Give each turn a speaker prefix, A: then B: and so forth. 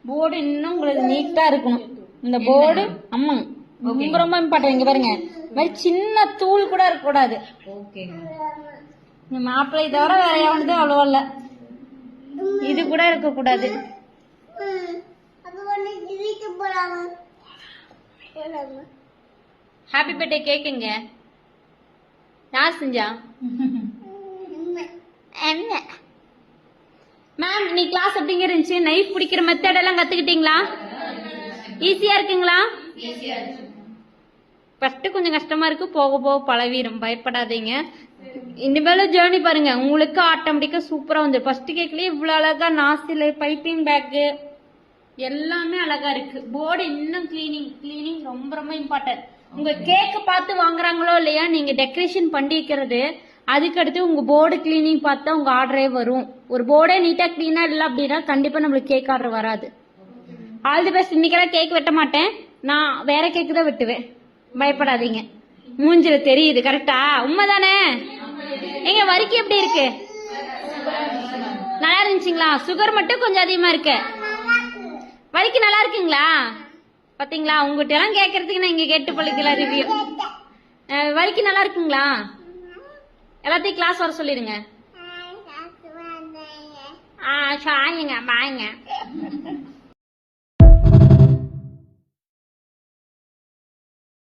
A: Board இன்னும் உங்களுக்கு நீட்டா இருக்கணும். இந்த போர்டு அம்மா ரொம்ப ரொம்ப இம்பார்ட்டன். இங்க பாருங்க, இந்த மாதிரி சின்ன தூள் கூட இருக்க கூடாது. மாப்பிள்ளை தவிர வேற எவனது அவ்வளவா இல்ல, இது கூட இருக்க கூடாது. ஹாப்பி பர்த்டே கேக்குங்க. யார் செஞ்சா? என்ன மேம் நீ கிளாஸ் எப்படிங்க இருந்துச்சு? நைஃப் பிடிக்கிற மெத்தட் எல்லாம் கத்துக்கிட்டீங்களா? ஈஸியா இருக்குங்களா? ஃபர்ஸ்ட் கொஞ்சம் கஷ்டமா இருக்கு, போக போக பழவிடும், பயப்படாதீங்க. இனிமேலும் ஜேர்னி பாருங்க, உங்களுக்கு ஆட்டோமேட்டிக்கா சூப்பரா வந்து. ஃபர்ஸ்ட் கேக்லயே இவ்வளவு அழகா நாசில் பைப்பிங் பேக்கு எல்லாமே அழகா இருக்கு. போர்டு இன்னும் கிளீனிங் ரொம்ப ரொம்ப இம்பார்ட்டன்ட். உங்க கேக்கு பார்த்து வாங்குறாங்களோ இல்லையா, நீங்க டெக்கரேஷன் பண்ணி வைக்கிறது, அதுக்கடுத்து உங்க போர்டு கிளீனிங் பார்த்தா உங்க ஆர்டரே வரும். ஒரு போர்டே நீட்டா கிளீனா இல்லை அப்படின்னா கண்டிப்பா நம்மளுக்கு கேக் ஆர்டர் வராது. All the best. இன்னைக்கெல்லாம் கேக் வெட்ட மாட்டேன், நான் வேற கேக்கு தான் வெட்டுவேன், பயப்படாதீங்க. மூஞ்சில தெரியுது கரெக்டா? உண்மைதானே? எங்க வரிக்கு எப்படி இருக்கு? நல்லா இருந்துச்சுங்களா? சுகர் மட்டும் கொஞ்சம் அதிகமா இருக்கு. வரிக்கு நல்லா இருக்குங்களா? பாத்தீங்களா, உங்ககிட்ட எல்லாம் கேட்கறதுக்கு நான் இங்க கேட்டு பள்ளிக்கலாம் ரிவ்யூ. வரிக்கு நல்லா இருக்குங்களா? எல்லாத்தையும் கிளாஸ் வர சொல்லிடுங்க. பாய்ங்க.